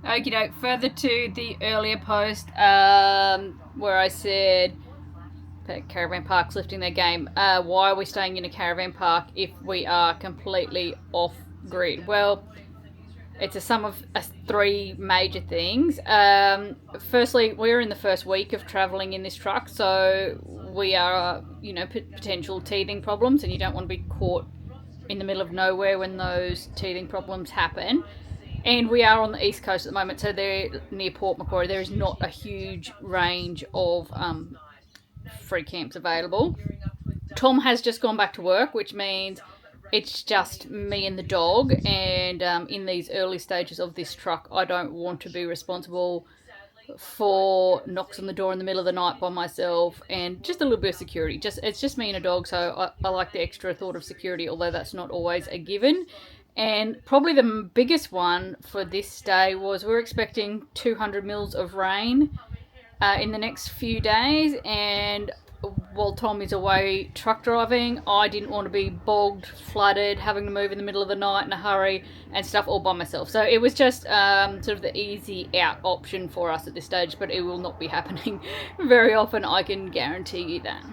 Okie doke. Further to the earlier post where I said caravan parks lifting their game. Why are we staying in a caravan park if we are completely off grid? Well, it's a sum of three major things. Firstly, we're in the first week of travelling in this truck, so we are, potential teething problems, and you don't want to be caught in the middle of nowhere when those teething problems happen. And we are on the east coast at the moment, so they're near Port Macquarie. There is not a huge range of free camps available. Tom has just gone back to work, which means it's just me and the dog. And in these early stages of this truck, I don't want to be responsible for knocks on the door in the middle of the night by myself, and just a little bit of security. It's just me and a dog, so I like the extra thought of security, although that's not always a given. And probably the biggest one for this day was we're expecting 200 mils of rain in the next few days, and while Tom is away truck driving, I didn't want to be bogged, flooded, having to move in the middle of the night in a hurry and stuff all by myself. So it was just sort of the easy out option for us at this stage, but it will not be happening very often, I can guarantee you that.